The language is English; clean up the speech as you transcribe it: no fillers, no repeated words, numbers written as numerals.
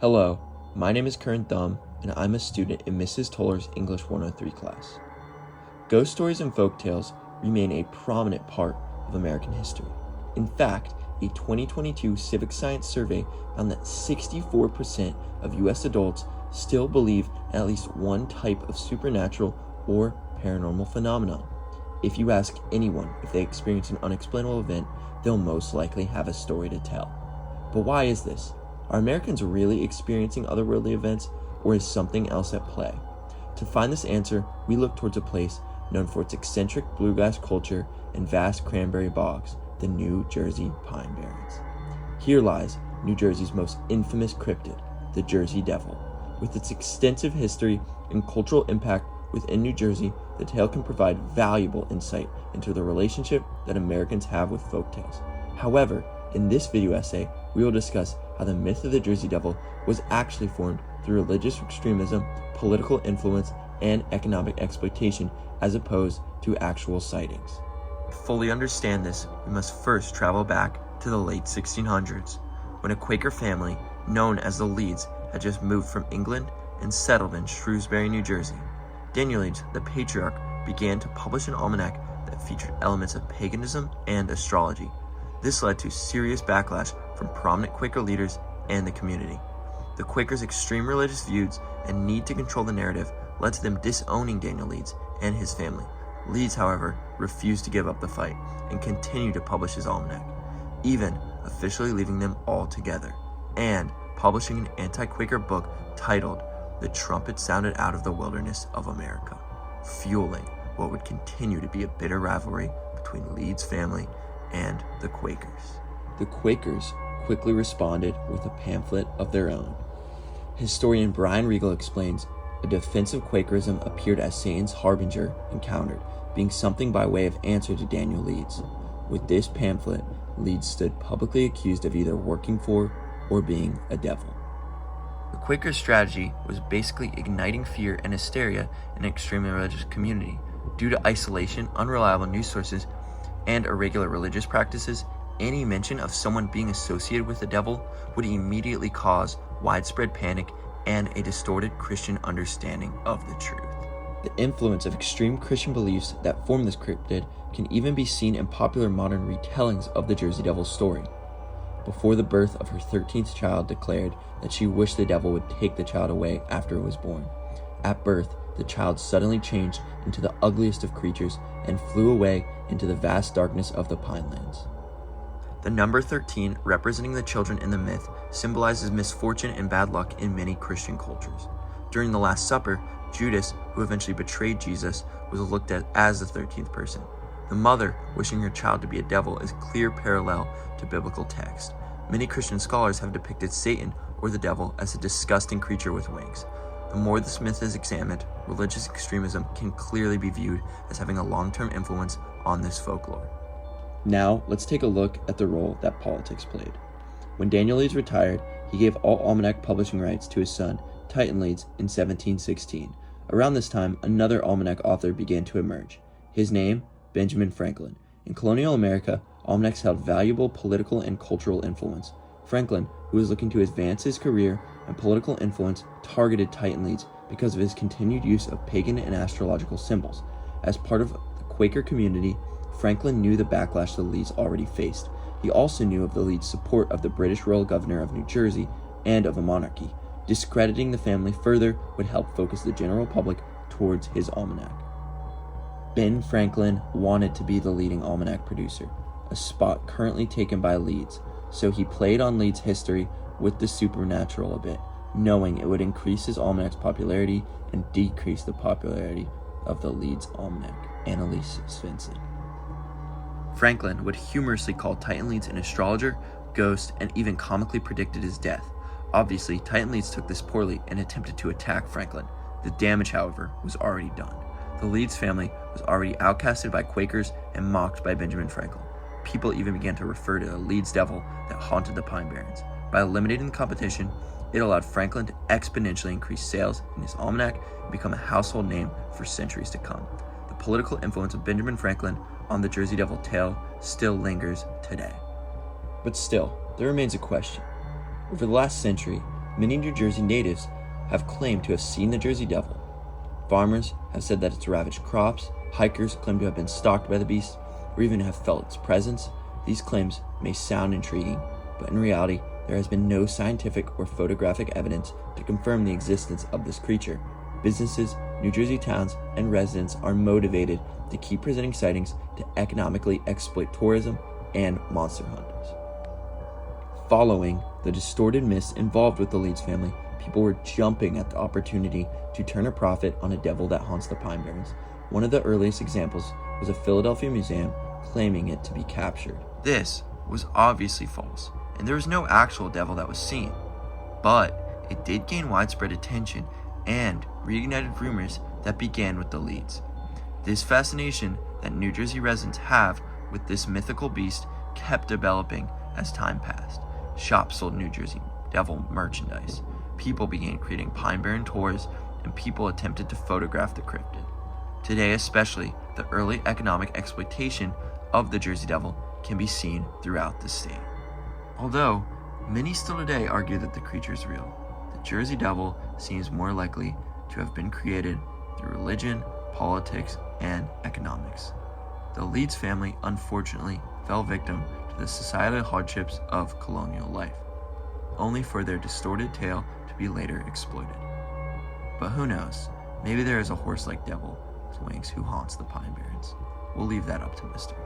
Hello, my name is Curran Thumb, and I'm a student in Mrs. Toller's English 103 class. Ghost stories and folktales remain a prominent part of American history. In fact, a 2022 civic science survey found that 64% of U.S. adults still believe in at least one type of supernatural or paranormal phenomenon. If you ask anyone if they experience an unexplainable event, they'll most likely have a story to tell. But why is this? Are Americans really experiencing otherworldly events, or is something else at play? To find this answer, we look towards a place known for its eccentric bluegrass culture and vast cranberry bogs, the New Jersey Pine Barrens. Here lies New Jersey's most infamous cryptid, the Jersey Devil. With its extensive history and cultural impact within New Jersey, the tale can provide valuable insight into the relationship that Americans have with folktales. However, in this video essay, we will discuss how the myth of the Jersey Devil was actually formed through religious extremism, political influence, and economic exploitation as opposed to actual sightings. To fully understand this, we must first travel back to the late 1600s, when a Quaker family known as the Leeds had just moved from England and settled in Shrewsbury, New Jersey. Daniel Leeds, the patriarch, began to publish an almanac that featured elements of paganism and astrology. This led to serious backlash from prominent Quaker leaders and the community. The Quakers' extreme religious views and need to control the narrative led to them disowning Daniel Leeds and his family. Leeds, however, refused to give up the fight and continued to publish his almanac, even officially leaving them altogether, and publishing an anti-Quaker book titled The Trumpet Sounded Out of the Wilderness of America, fueling what would continue to be a bitter rivalry between Leeds' family and the Quakers. The Quakers quickly responded with a pamphlet of their own. Historian Brian Regal explains, a defense of Quakerism appeared as Satan's harbinger encountered, being something by way of answer to Daniel Leeds. With this pamphlet, Leeds stood publicly accused of either working for or being a devil. The Quaker strategy was basically igniting fear and hysteria in an extremely religious community. Due to isolation, unreliable news sources, and irregular religious practices, any mention of someone being associated with the devil would immediately cause widespread panic and a distorted Christian understanding of the truth. The influence of extreme Christian beliefs that form this cryptid can even be seen in popular modern retellings of the Jersey Devil story. Before the birth of her 13th child declared that she wished the devil would take the child away after it was born. At birth, the child suddenly changed into the ugliest of creatures and flew away into the vast darkness of the Pinelands. The number 13, representing the children in the myth, symbolizes misfortune and bad luck in many Christian cultures. During the Last Supper, Judas, who eventually betrayed Jesus, was looked at as the 13th person. The mother, wishing her child to be a devil, is a clear parallel to biblical text. Many Christian scholars have depicted Satan or the devil as a disgusting creature with wings. The more this myth is examined, religious extremism can clearly be viewed as having a long-term influence on this folklore. Now, let's take a look at the role that politics played. When Daniel Leeds retired, he gave all almanac publishing rights to his son, Titan Leeds, in 1716. Around this time, another almanac author began to emerge. His name, Benjamin Franklin. In colonial America, almanacs held valuable political and cultural influence. Franklin, who was looking to advance his career and political influence, targeted Titan Leeds because of his continued use of pagan and astrological symbols. As part of the Quaker community, Franklin knew the backlash the Leeds already faced. He also knew of the Leeds' support of the British royal governor of New Jersey and of a monarchy. Discrediting the family further would help focus the general public towards his almanac. Ben Franklin wanted to be the leading almanac producer, a spot currently taken by Leeds, so he played on Leeds' history with the supernatural a bit, knowing it would increase his almanac's popularity and decrease the popularity of the Leeds almanac. Annalise Svensson. Franklin would humorously call Titan Leeds an astrologer, ghost, and even comically predicted his death. Obviously, Titan Leeds took this poorly and attempted to attack Franklin. The damage, however, was already done. The Leeds family was already outcasted by Quakers and mocked by Benjamin Franklin. People even began to refer to the Leeds Devil that haunted the Pine Barrens. By eliminating the competition, it allowed Franklin to exponentially increase sales in his almanac and become a household name for centuries to come. The political influence of Benjamin Franklin on the Jersey Devil tale still lingers today. But still, there remains a question. Over the last century, Many New Jersey natives have claimed to have seen the Jersey Devil. Farmers have said that it's ravaged crops, hikers claim to have been stalked by the beast, or even have felt its presence. These claims may sound intriguing, but in reality, there has been no scientific or photographic evidence to confirm the existence of this creature. Businesses, New Jersey towns, and residents are motivated to keep presenting sightings to economically exploit tourism and monster hunters. Following the distorted myths involved with the Leeds family, people were jumping at the opportunity to turn a profit on a devil that haunts the Pine Barrens. One of the earliest examples was a Philadelphia museum claiming it to be captured. This was obviously false, and there was no actual devil that was seen. But it did gain widespread attention and reignited rumors that began with the Leeds. This fascination that New Jersey residents have with this mythical beast kept developing as time passed. Shops sold New Jersey Devil merchandise. People began creating Pine Barren tours, and people attempted to photograph the cryptid. Today especially, the early economic exploitation of the Jersey Devil can be seen throughout the state. Although, many still today argue that the creature is real, the Jersey Devil seems more likely to have been created through religion, politics, and economics. The Leeds family unfortunately fell victim to the societal hardships of colonial life, only for their distorted tale to be later exploited. But who knows, maybe there is a horse-like devil with wings who haunts the Pine Barrens. We'll leave that up to mystery.